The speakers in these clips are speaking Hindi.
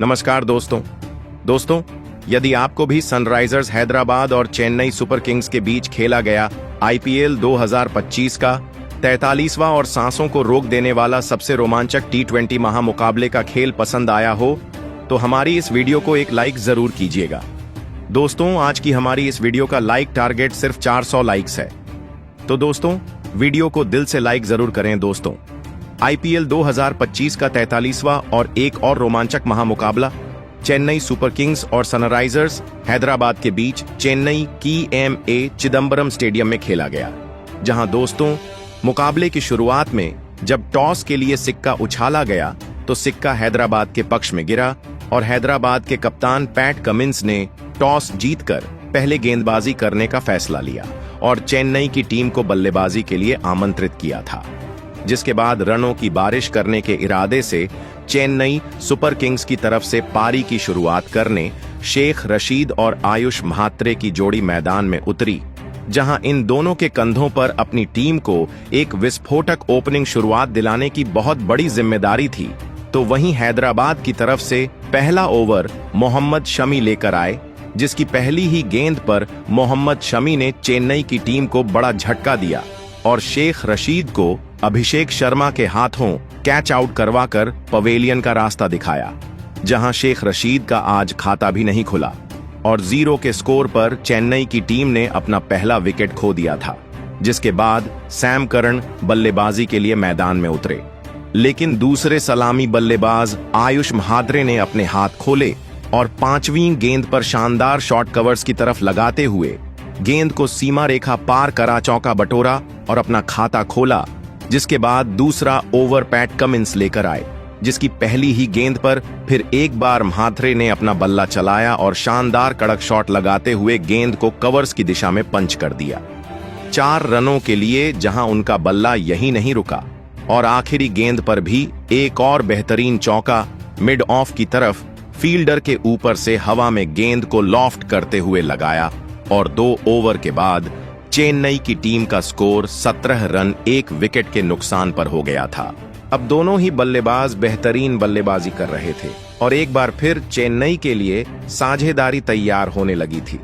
नमस्कार दोस्तों, यदि आपको भी सनराइजर्स हैदराबाद और चेन्नई सुपर किंग्स के बीच खेला गया आईपीएल 2025 का 43वां और सांसों को रोक देने वाला सबसे रोमांचक टी20 महामुकाबले का खेल पसंद आया हो, तो हमारी इस वीडियो को एक लाइक जरूर कीजिएगा। दोस्तों, आज की हमारी इस वीडियो का लाइक टारगेट सिर्फ 400 लाइक्स है, तो दोस्तों वीडियो को दिल से लाइक जरूर करें। दोस्तों, आईपीएल 2025 का 43वां और एक और रोमांचक महामुकाबला चेन्नई सुपर किंग्स और सनराइजर्स हैदराबाद के बीच चेन्नई की एमए चिदंबरम स्टेडियम में खेला गया, जहां दोस्तों मुकाबले की शुरुआत में जब टॉस के लिए सिक्का उछाला गया तो सिक्का हैदराबाद के पक्ष में गिरा और हैदराबाद के कप्तान पैट कमिंस ने टॉस जीतकर पहले गेंदबाजी करने का फैसला लिया और चेन्नई की टीम को बल्लेबाजी के लिए आमंत्रित किया था, जिसके बाद रनों की बारिश करने के इरादे से चेन्नई सुपर किंग्स की तरफ से पारी की शुरुआत करने शेख रशीद और आयुष म्हात्रे की जोड़ी मैदान में उतरी, जहां इन दोनों के कंधों पर अपनी टीम को एक विस्फोटक ओपनिंग शुरुआत दिलाने की बहुत बड़ी जिम्मेदारी थी। तो वहीं हैदराबाद की तरफ से पहला ओवर मोहम्मद शमी लेकर आए, जिसकी पहली ही गेंद पर मोहम्मद शमी ने चेन्नई की टीम को बड़ा झटका दिया और शेख रशीद को अभिषेक शर्मा के हाथों कैच आउट करवाकर पवेलियन का रास्ता दिखाया, जहां शेख रशीद का आज खाता भी नहीं खुला और 0 के स्कोर पर चेन्नई की टीम ने अपना पहला विकेट खो दिया था। जिसके बाद सैम करन बल्लेबाजी के लिए मैदान में उतरे, लेकिन दूसरे सलामी बल्लेबाज आयुष म्हात्रे ने अपने हाथ खोले और 5वीं गेंद पर शानदार शॉट कवर्स की तरफ लगाते हुए गेंद को सीमा रेखा पार करा चौका बटोरा और अपना खाता खोला। जिसके बाद दूसरा ओवर पैट कमिंस लेकर आए, जिसकी पहली ही गेंद पर फिर एक बार म्हात्रे ने अपना बल्ला चलाया और शानदार कड़क शॉट लगाते हुए गेंद को कवर्स की दिशा में पंच कर दिया 4 रनों के लिए, जहां उनका बल्ला यहीं नहीं रुका और आखिरी गेंद पर भी एक और बेहतरीन चौका मिड ऑफ की तरफ फील्डर के ऊपर से हवा में गेंद को लॉफ्ट करते हुए लगाया और 2 ओवर के बाद चेन्नई की टीम का स्कोर 17 रन 1 विकेट के नुकसान पर हो गया था। अब दोनों ही बल्लेबाज बेहतरीन बल्लेबाजी कर रहे थे और एक बार फिर चेन्नई के लिए साझेदारी तैयार होने लगी थी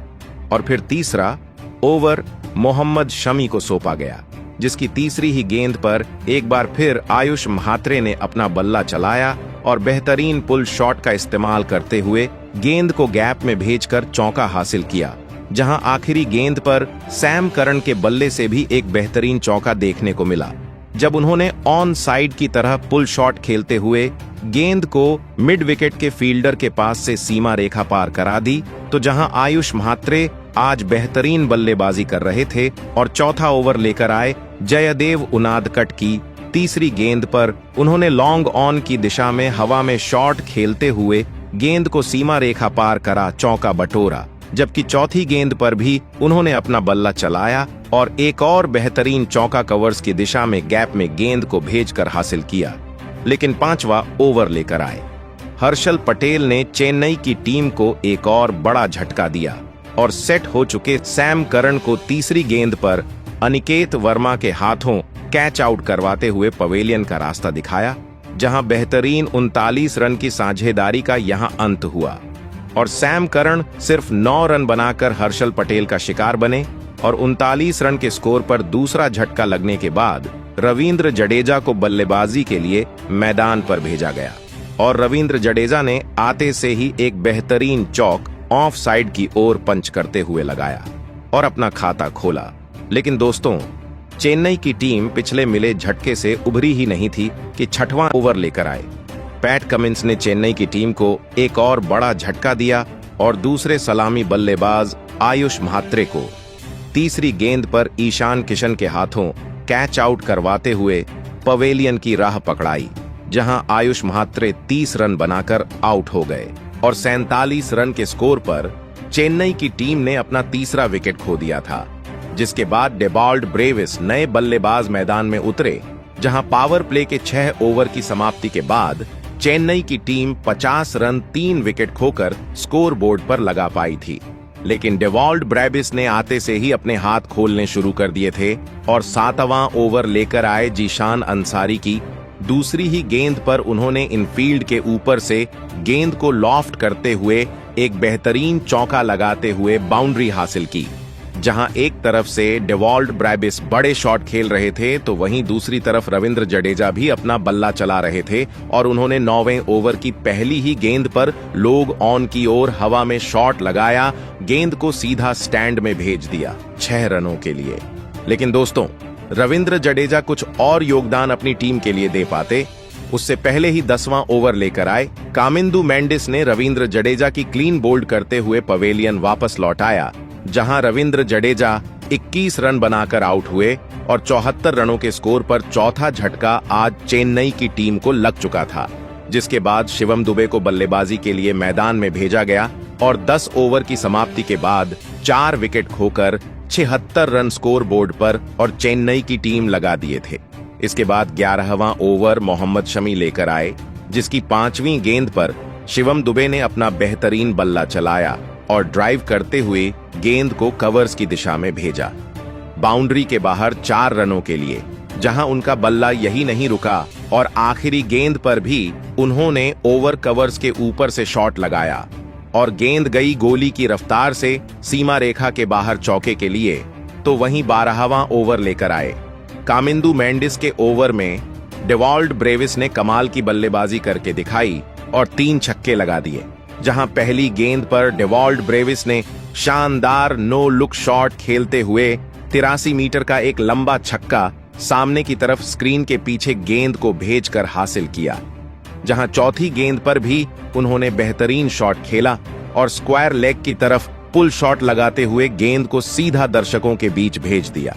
और फिर तीसरा ओवर मोहम्मद शमी को सौंपा गया, जिसकी तीसरी ही गेंद पर एक बार फिर आयुष म्हात्रे ने अपना बल्ला चलाया और बेहतरीन पुल शॉट का इस्तेमाल करते हुए गेंद को गैप में भेजकर चौका हासिल किया, जहां आखिरी गेंद पर सैम करन के बल्ले से भी एक बेहतरीन चौका देखने को मिला, जब उन्होंने ऑन साइड की तरह पुल शॉट खेलते हुए गेंद को मिड विकेट के फील्डर के पास से सीमा रेखा पार करा दी। तो जहां आयुष म्हात्रे आज बेहतरीन बल्लेबाजी कर रहे थे और चौथा ओवर लेकर आए जयदेव उनादकट की तीसरी गेंद पर उन्होंने लॉन्ग ऑन की दिशा में हवा में शॉट खेलते हुए गेंद को सीमा रेखा पार करा चौका बटोरा, जबकि चौथी गेंद पर भी उन्होंने अपना बल्ला चलाया और एक और बेहतरीन चौका कवर्स की दिशा में गैप में गेंद को भेजकर हासिल किया। लेकिन 5वां ओवर लेकर आए हर्षल पटेल ने चेन्नई की टीम को एक और बड़ा झटका दिया और सेट हो चुके सैम करन को तीसरी गेंद पर अनिकेत वर्मा के हाथों कैच आउट करवाते हुए पवेलियन का रास्ता दिखाया, जहां बेहतरीन 39 रन की साझेदारी का यहां अंत हुआ और सैम करन सिर्फ 9 रन बनाकर हर्षल पटेल का शिकार बने और 39 रन के स्कोर पर दूसरा झटका लगने के बाद रविंद्र जडेजा को बल्लेबाजी के लिए मैदान पर भेजा गया और रविंद्र जडेजा ने आते से ही एक बेहतरीन चौक ऑफ साइड की ओर पंच करते हुए लगाया और अपना खाता खोला। लेकिन दोस्तों, चेन्नई की टीम पिछले मिले झटके से उभरी ही नहीं थी कि 6वां ओवर लेकर आए पैट कमिंस ने चेन्नई की टीम को एक और बड़ा झटका दिया और दूसरे सलामी बल्लेबाज आयुष म्हात्रे को तीसरी गेंद पर ईशान किशन के हाथों कैच आउट करवाते हुए पवेलियन की राह पकड़ाई, जहां आयुष म्हात्रे 30 रन बनाकर आउट हो गए और 47 रन के स्कोर पर चेन्नई की टीम ने अपना तीसरा विकेट खो दिया था। जिसके बाद डेवॉल्ड ब्रेविस नए बल्लेबाज मैदान में उतरे, जहां पावर प्ले के 6 ओवर की समाप्ति के बाद चेन्नई की टीम 50 रन 3 विकेट खोकर स्कोर बोर्ड पर लगा पाई थी। लेकिन डेवॉल्ड ब्रेविस ने आते से ही अपने हाथ खोलने शुरू कर दिए थे और 7वां ओवर लेकर आए जीशान अंसारी की दूसरी ही गेंद पर उन्होंने इनफील्ड के ऊपर से गेंद को लॉफ्ट करते हुए एक बेहतरीन चौका लगाते हुए बाउंड्री हासिल की। जहां एक तरफ से डेवॉल्ड ब्रेविस बड़े शॉट खेल रहे थे, तो वहीं दूसरी तरफ रविंद्र जडेजा भी अपना बल्ला चला रहे थे और उन्होंने 9वें ओवर की पहली ही गेंद पर लोग ऑन की ओर हवा में शॉट लगाया, गेंद को सीधा स्टैंड में भेज दिया 6 रनों के लिए। लेकिन दोस्तों, रविंद्र जडेजा कुछ और योगदान अपनी टीम के लिए दे पाते, उससे पहले ही 10वां ओवर लेकर आए कामिंदु मेंडिस ने रविंद्र जडेजा की क्लीन बोल्ड करते हुए पवेलियन वापस लौटाया, जहां रविंद्र जडेजा 21 रन बनाकर आउट हुए और 74 रनों के स्कोर पर चौथा झटका आज चेन्नई की टीम को लग चुका था। जिसके बाद शिवम दुबे को बल्लेबाजी के लिए मैदान में भेजा गया और 10 ओवर की समाप्ति के बाद 4 विकेट खोकर 76 रन स्कोर बोर्ड पर और चेन्नई की टीम लगा दिए थे। इसके बाद 11वां ओवर मोहम्मद शमी लेकर आए, जिसकी 5वीं गेंद पर शिवम दुबे ने अपना बेहतरीन बल्ला चलाया और ड्राइव करते हुए गेंद को कवर्स की दिशा में भेजा, बाउंड्री के बाहर 4 रनों के लिए। जहां उनका बल्ला यही नहीं रुका और आखिरी गेंद पर भी उन्होंने ओवर कवर्स के ऊपर से शॉट लगाया और गेंद गई गोली की रफ्तार से सीमा रेखा के बाहर चौके के लिए। तो वहीं 12वां ओवर लेकर आए कामिंदु मेंडिस के ओवर में डेवॉल्ड ब्रेविस ने कमाल की बल्लेबाजी करके दिखाई और 3 छक्के लगा दिए। जहां पहली गेंद पर डेवॉल्ड ब्रेविस ने शानदार नो लुक शॉट खेलते हुए 83 मीटर का एक लंबा छक्का सामने की तरफ स्क्रीन के पीछे गेंद को भेजकर हासिल किया। जहां चौथी गेंद पर भी उन्होंने बेहतरीन शॉट खेला और स्क्वायर लेग की तरफ पुल शॉट लगाते हुए गेंद को सीधा दर्शकों के बीच भेज दिया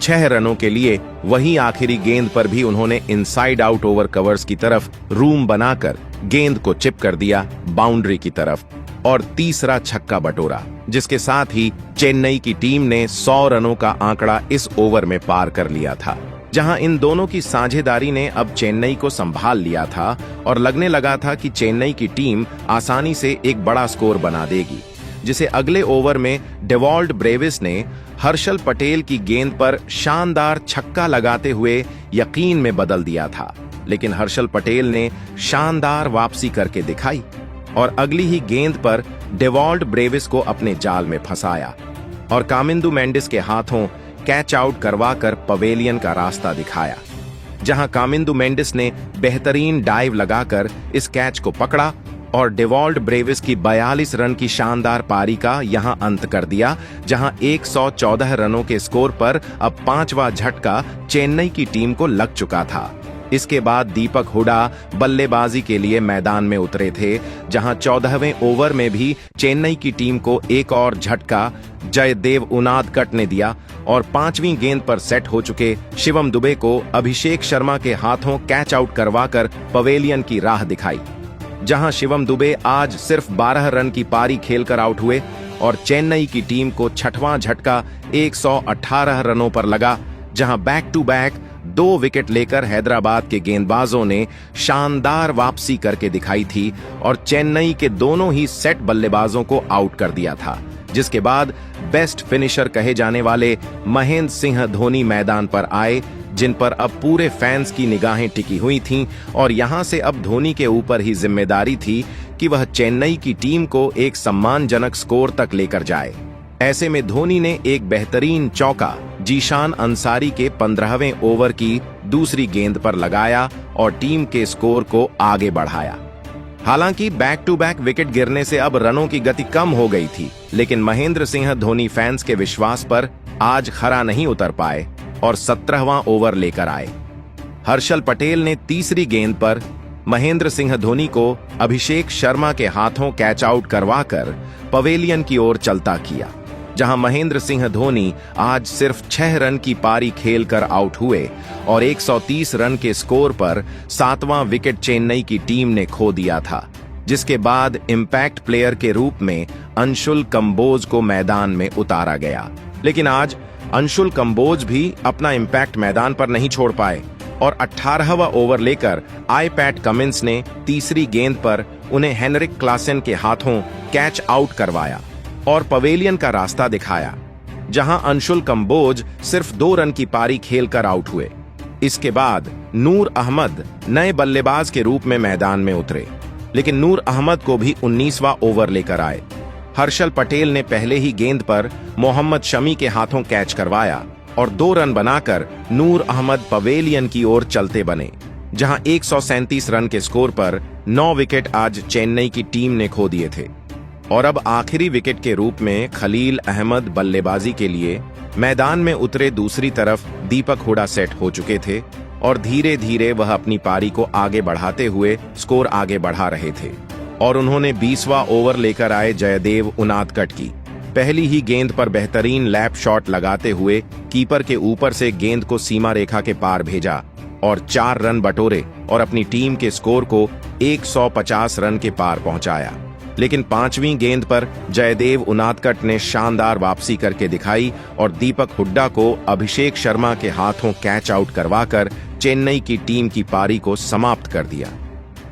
6 रनों के लिए। वहीं आखिरी गेंद पर भी उन्होंने इनसाइड आउट ओवर कवर्स की तरफ रूम बनाकर गेंद को चिप कर दिया बाउंड्री की तरफ और तीसरा छक्का बटोरा, जिसके साथ ही चेन्नई की टीम ने 100 रनों का आंकड़ा इस ओवर में पार कर लिया था। जहां इन दोनों की साझेदारी ने अब चेन्नई को संभाल लिया था और लगने लगा था कि चेन्नई की टीम आसानी से एक बड़ा स्कोर बना देगी, जिसे अगले ओवर में डेवॉल्ड ब्रेविस ने हर्षल पटेल की गेंद पर शानदार छक्का लगाते हुए यकीन में बदल दिया था। लेकिन हर्षल पटेल ने शानदार वापसी करके दिखाई और अगली ही गेंद पर डेवॉल्ड ब्रेविस को अपने जाल में फंसाया और कामिंदु मेंडिस के हाथों कैच आउट करवाकर पवेलियन का रास्ता दिखाया। जहां कामिंदु मेंडिस ने बेहतरीन डाइव लगाकर इस कैच को पकड़ा और डेवॉल्ड ब्रेविस की 42 रन की शानदार पारी का यहां अंत कर दिया। जहां 114 रनों के स्कोर पर अब 5वां झटका चेन्नई की टीम को लग चुका था। इसके बाद दीपक हुडा बल्लेबाजी के लिए मैदान में उतरे थे, जहां 14वें ओवर में भी चेन्नई की टीम को एक और झटका जयदेव उनादकट ने दिया और 5वीं गेंद पर सेट हो चुके शिवम दुबे को अभिषेक शर्मा के हाथों कैच आउट करवाकर पवेलियन की राह दिखाई। जहां शिवम दुबे आज सिर्फ 12 रन की पारी खेलकर आउट हुए और चेन्नई की टीम को 6वां झटका 118 रनों पर लगा। जहां बैक टू बैक 2 विकेट लेकर हैदराबाद के गेंदबाजों ने शानदार वापसी करके दिखाई थी और चेन्नई के दोनों ही सेट बल्लेबाजों को आउट कर दिया था। जिसके बाद बेस्ट फिनिशर कहे जाने वाले महेंद्र सिंह धोनी मैदान पर आए, जिन पर अब पूरे फैंस की निगाहें टिकी हुई थीं और यहां से अब धोनी के ऊपर ही जिम्मेदारी थी कि वह चेन्नई की टीम को एक सम्मानजनक स्कोर तक लेकर जाए। ऐसे में धोनी ने एक बेहतरीन चौका जीशान अंसारी के 15वें ओवर की दूसरी गेंद पर लगाया और टीम के स्कोर को आगे बढ़ाया। हालांकि बैक टू बैक विकेट गिरने से अब रनों की गति कम हो गई थी, लेकिन महेंद्र सिंह धोनी फैंस के विश्वास पर आज खरा नहीं उतर पाए और 17वां ओवर लेकर आए। हर्षल पटेल ने तीसरी गेंद पर महेंद्र सिंह धोनी को अभिषेक शर्मा के हाथों कैच आउट करवाकर पवेलियन की ओर चलता किया। जहां महेंद्र सिंह धोनी आज सिर्फ 6 रन की पारी खेलकर आउट हुए और 130 रन के स्कोर पर 7वां विकेट चेन्नई की टीम ने खो दिया था, जिसके बाद इंपैक्ट प्लेयर के रूप में अंशुल कंबोज को मैदान में उतारा गया। लेकिन आज अंशुल कंबोज भी अपना इंपैक्ट मैदान पर नहीं छोड़ पाए और 18वां ओवर लेकर आए पैट कमिंस ने तीसरी गेंद पर उन्हें हेनरिक क्लासेन के हाथों कैच आउट करवाया और पवेलियन का रास्ता दिखाया। जहां अंशुल कंबोज सिर्फ 2 रन की पारी खेलकर आउट हुए। इसके बाद नूर अहमद नए बल्लेबाज के रूप में मैदान में उतरे, लेकिन नूर अहमद को भी 19वां ओवर लेकर आए। हर्षल पटेल ने पहले ही गेंद पर मोहम्मद शमी के हाथों कैच करवाया और 2 रन बनाकर नूर अहमद पवेलियन की ओर चलते बने, जहां 137 रन के स्कोर पर 9 विकेट आज चेन्नई की टीम ने खो दिए थे। और अब आखिरी विकेट के रूप में खलील अहमद बल्लेबाजी के लिए मैदान में उतरे। दूसरी तरफ दीपक हुडा सेट हो चुके थे और धीरे धीरे वह अपनी पारी को आगे बढ़ाते हुए स्कोर आगे बढ़ा रहे थे और उन्होंने 20वां ओवर लेकर आए जयदेव उनादकट की। पहली ही गेंद पर बेहतरीन लैप शॉट लगाते हुए कीपर के ऊपर से गेंद को सीमा रेखा के पार भेजा और 4 रन बटोरे और अपनी टीम के स्कोर को 150 रन के पार पहुंचाया। लेकिन 5वीं गेंद पर जयदेव उनादकट ने शानदार वापसी करके दिखाई और दीपक हुड्डा को अभिषेक शर्मा के हाथों कैच आउट करवाकर चेन्नई की टीम की पारी को समाप्त कर दिया।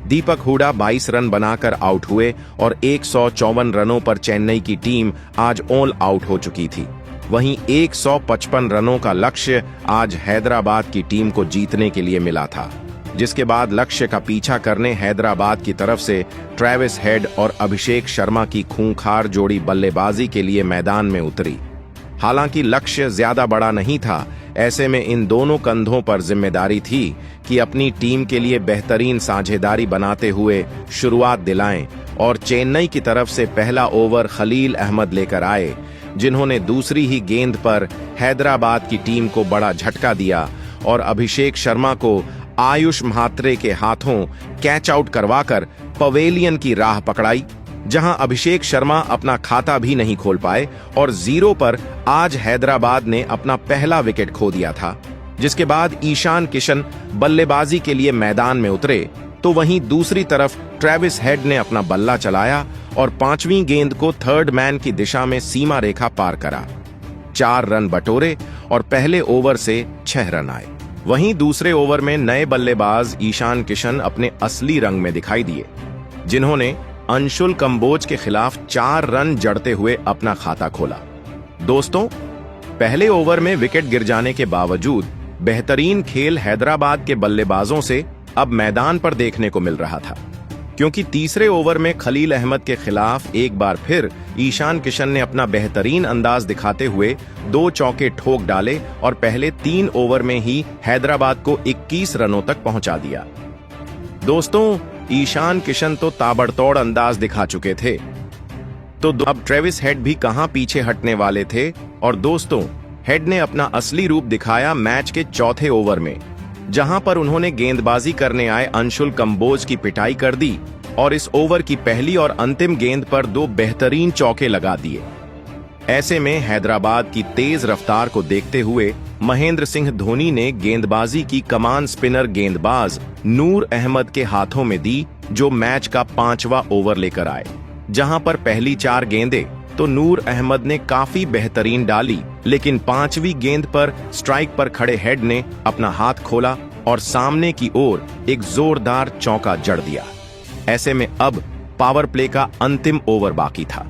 दीपक हुडा 22 रन बनाकर आउट हुए और 154 रनों पर चेन्नई की टीम आज ऑल आउट हो चुकी थी। वहीं 155 रनों का लक्ष्य आज हैदराबाद की टीम को जीतने के लिए मिला था, जिसके बाद लक्ष्य का पीछा करने हैदराबाद की तरफ से ट्रेविस हेड और अभिषेक शर्मा की खूंखार जोड़ी बल्लेबाजी के लिए मैदान में उतरी। हालांकि लक्ष्य ज्यादा बड़ा नहीं था, ऐसे में इन दोनों कंधों पर जिम्मेदारी थी कि अपनी टीम के लिए बेहतरीन साझेदारी बनाते हुए शुरुआत दिलाएं और चेन्नई की तरफ से पहला ओवर खलील अहमद लेकर आए, जिन्होंने दूसरी ही गेंद पर हैदराबाद की टीम को बड़ा झटका दिया और अभिषेक शर्मा को आयुष म्हात्रे के हाथों कैच आउट करवाकर पवेलियन की राह पकड़ाई, जहां अभिषेक शर्मा अपना खाता भी नहीं खोल पाए और 0 पर आज हैदराबाद ने अपना पहला विकेट खो दिया था। जिसके बाद ईशान किशन बल्लेबाजी के लिए मैदान में उतरे, तो वहीं दूसरी तरफ ट्रेविस हेड ने अपना बल्ला चलाया और 5वीं गेंद को थर्ड मैन की दिशा में सीमा रेखा पार करा। 4 रन बटोरे और पहले ओवर से 6 रन आए। वहीं दूसरे ओवर में नए बल्लेबाज ईशान किशन अपने असली रंग में दिखाई दिए, जिन्होंने अंशुल कंबोज के खिलाफ 4 रन जड़ते हुए अपना खाता खोला। दोस्तों, पहले ओवर में विकेट गिर जाने के बावजूद बेहतरीन खेल हैदराबाद के बल्लेबाजों से अब मैदान पर देखने को मिल रहा था, क्योंकि तीसरे ओवर में खलील अहमद के खिलाफ एक बार फिर ईशान किशन ने अपना बेहतरीन अंदाज दिखाते हुए 2 चौके ठोक डाले और पहले 3 ओवर में ही हैदराबाद को 21 रनों तक पहुंचा दिया। दोस्तों, ईशान किशन तो ताबड़तोड़ अंदाज दिखा चुके थे, तो अब ट्रेविस हेड भी कहां पीछे हटने वाले थे। और दोस्तों, हेड ने अपना असली रूप दिखाया मैच के चौथे ओवर में, जहां पर उन्होंने गेंदबाजी करने आए अंशुल कंबोज की पिटाई कर दी और इस ओवर की पहली और अंतिम गेंद पर 2 बेहतरीन चौके लगा दिए। ऐसे में हैदराबाद की तेज रफ्तार को देखते हुए महेंद्र सिंह धोनी ने गेंदबाजी की कमान स्पिनर गेंदबाज नूर अहमद के हाथों में दी, जो मैच का 5वां ओवर लेकर आए। जहां पर पहली 4 गेंदें तो नूर अहमद ने काफी बेहतरीन डाली, लेकिन 5वीं गेंद पर स्ट्राइक पर खड़े हेड ने अपना हाथ खोला और सामने की ओर एक जोरदार चौका जड़ दिया। ऐसे में अब पावर प्ले का अंतिम ओवर बाकी था।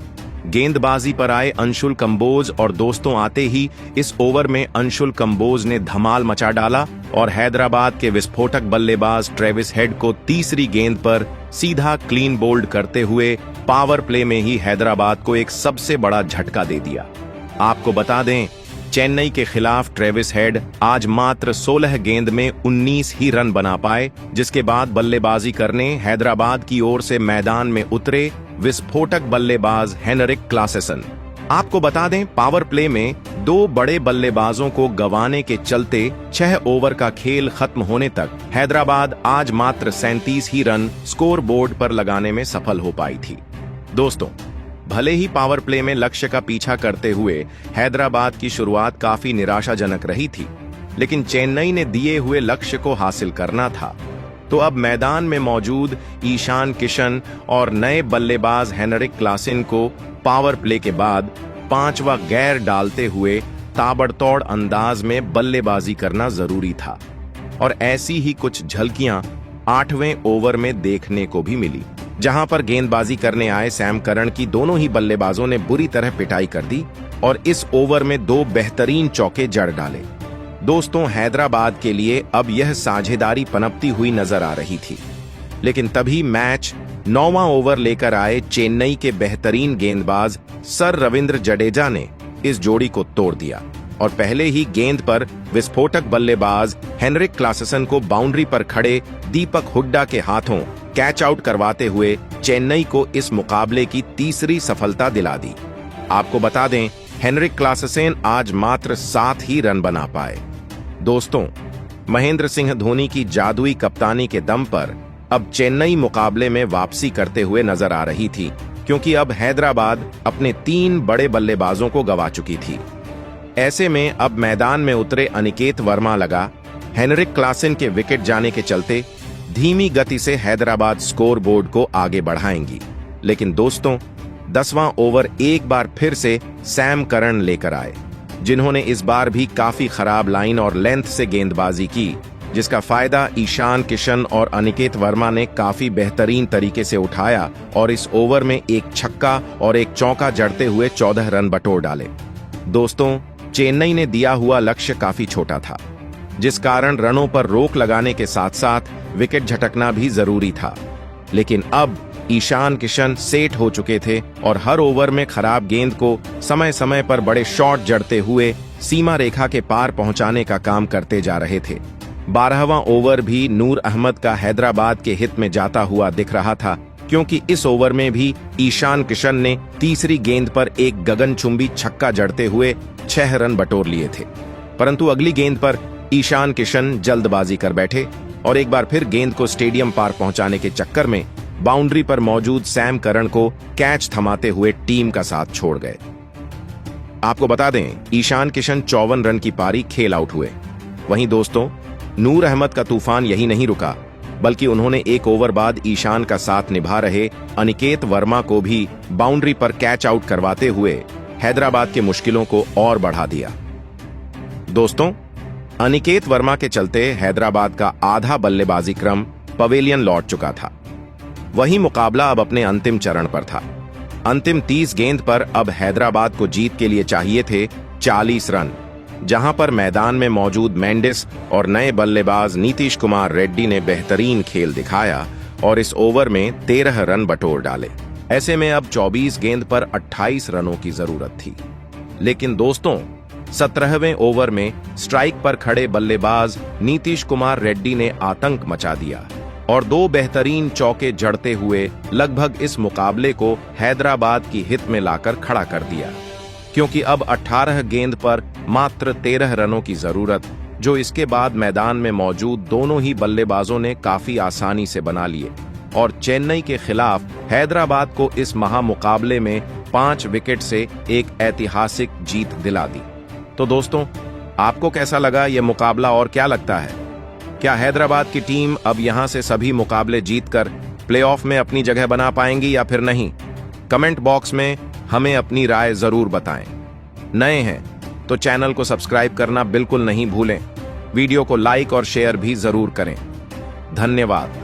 गेंदबाजी पर आए अंशुल कंबोज और दोस्तों आते ही इस ओवर में अंशुल कंबोज ने धमाल मचा डाला और हैदराबाद के विस्फोटक बल्लेबाज ट्रेविस हेड को तीसरी गेंद पर सीधा क्लीन बोल्ड करते हुए पावर प्ले में ही हैदराबाद को एक सबसे बड़ा झटका दे दिया। आपको बता दें, चेन्नई के खिलाफ ट्रेविस हेड आज मात्र 16 गेंद में 19 ही रन बना पाए, जिसके बाद बल्लेबाजी करने हैदराबाद की ओर से मैदान में उतरे विस्फोटक बल्लेबाज हेनरिक क्लासेसन। आपको बता दें, पावर प्ले में 2 बड़े बल्लेबाजों को गंवाने के चलते 6 ओवर का खेल खत्म होने तक हैदराबाद आज मात्र 37 ही रन स्कोर बोर्ड पर लगाने में सफल हो पाई थी। दोस्तों, भले ही पावर प्ले में लक्ष्य का पीछा करते हुए हैदराबाद की शुरुआत काफी निराशाजनक रही थी, लेकिन चेन्नई ने दिए हुए लक्ष्य को हासिल करना था। तो अब मैदान में मौजूद ईशान किशन और नए बल्लेबाज हेनरिक क्लासेन को पावर प्ले के बाद 5वां गैर डालते हुए ताबड़तोड़ अंदाज में बल्लेबाजी करना जरूरी था। और ऐसी ही कुछ झलकियां 8वें ओवर में देखने को भी मिली, जहां पर गेंदबाजी करने आए सैम करन की दोनों ही बल्लेबाजों ने बुरी तरह पिटाई कर दी और इस ओवर में 2 बेहतरीन चौके जड़ डाले। दोस्तों, हैदराबाद के लिए अब यह साझेदारी पनपती हुई नजर आ रही थी। लेकिन तभी मैच 9वां ओवर लेकर आए चेन्नई के बेहतरीन गेंदबाज सर रविंद्र जडेजा ने इस जोड़ी को तोड़ दिया और पहले ही गेंद पर विस्फोटक बल्लेबाज हेनरिक क्लासेसन को बाउंड्री पर खड़े दीपक हुड्डा के हाथों कैच आउट करवाते हुए चेन्नई को इस मुकाबले की तीसरी सफलता दिला दी। आपको बता दें, हेनरिक क्लासेसन आज मात्र 7 ही रन बना पाए। दोस्तों, महेंद्र सिंह धोनी की जादुई कप्तानी के दम पर अब चेन्नई मुकाबले में वापसी करते हुए नजर आ रही थी, क्योंकि अब हैदराबाद अपने 3 बड़े बल्लेबाजों को गंवा चुकी थी। ऐसे में अब मैदान में उतरे अनिकेत वर्मा लगा हेनरिक क्लासेन के विकेट जाने के चलते धीमी गति से हैदराबाद स्कोर बोर्ड को आगे बढ़ाएंगी। लेकिन दोस्तों, 10वां ओवर एक बार फिर से सैम करन लेकर आए, जिन्होंने इस बार भी काफी खराब लाइन और लेंथ से गेंदबाजी की, जिसका फायदा ईशान किशन और अनिकेत वर्मा ने काफी बेहतरीन तरीके से उठाया और इस ओवर में एक छक्का और एक चौका जड़ते हुए 14 रन बटोर डाले। दोस्तों, चेन्नई ने दिया हुआ लक्ष्य काफी छोटा था, जिस कारण रनों पर रोक लगाने के साथ साथ विकेट झटकना भी जरूरी था। लेकिन अब ईशान किशन सेट हो चुके थे और हर ओवर में खराब गेंद को समय समय पर बड़े शॉट जड़ते हुए सीमा रेखा के पार पहुंचाने का काम करते जा रहे थे। 12वां ओवर भी नूर अहमद का हैदराबाद के हित में जाता हुआ दिख रहा था, क्योंकि इस ओवर में भी ईशान किशन ने तीसरी गेंद पर एक गगनचुंबी छक्का जड़ते हुए 6 रन बटोर लिए थे। परंतु अगली गेंद पर ईशान किशन जल्दबाजी कर बैठे और एक बार फिर गेंद को स्टेडियम पार पहुंचाने के चक्कर में बाउंड्री पर मौजूद सैम करन को कैच थमाते हुए टीम का साथ छोड़ गए। आपको बता दें, ईशान किशन 54 रन की पारी खेल आउट हुए। वहीं दोस्तों, नूर अहमद का तूफान यही नहीं रुका, बल्कि उन्होंने एक ओवर बाद ईशान का साथ निभा रहे अनिकेत वर्मा को भी बाउंड्री पर कैच आउट करवाते हुए हैदराबाद के मुश्किलों को और बढ़ा दिया। दोस्तों, अनिकेत वर्मा के चलते हैदराबाद का आधा बल्लेबाजी क्रम पवेलियन लौट चुका था। वही मुकाबला अब अपने अंतिम चरण पर था। अंतिम 30 गेंद पर अब हैदराबाद को जीत के लिए चाहिए थे 40 रन, जहां पर मैदान में मौजूद मेंडिस और नए बल्लेबाज नीतीश कुमार रेड्डी ने बेहतरीन खेल दिखाया और इस ओवर में 13 रन बटोर डाले। ऐसे में अब 24 गेंद पर 28 रनों की जरूरत थी। लेकिन दोस्तों, 17वें ओवर में स्ट्राइक पर खड़े बल्लेबाज नीतीश कुमार रेड्डी ने आतंक मचा दिया और 2 बेहतरीन चौके जड़ते हुए लगभग इस मुकाबले को हैदराबाद की हित में लाकर खड़ा कर दिया, क्योंकि अब 18 गेंद पर मात्र 13 रनों की जरूरत, जो इसके बाद मैदान में मौजूद दोनों ही बल्लेबाजों ने काफी आसानी से बना लिए और चेन्नई के खिलाफ हैदराबाद को इस महामुकाबले में 5 विकेट से एक ऐतिहासिक जीत दिला दी। तो दोस्तों, आपको कैसा लगा यह मुकाबला और क्या लगता है? क्या हैदराबाद की टीम अब यहां से सभी मुकाबले जीतकर प्लेऑफ में अपनी जगह बना पाएंगी या फिर नहीं? कमेंट बॉक्स में हमें अपनी राय जरूर बताएं। नए हैं तो चैनल को सब्सक्राइब करना बिल्कुल नहीं भूलें। वीडियो को लाइक और शेयर भी जरूर करें। धन्यवाद।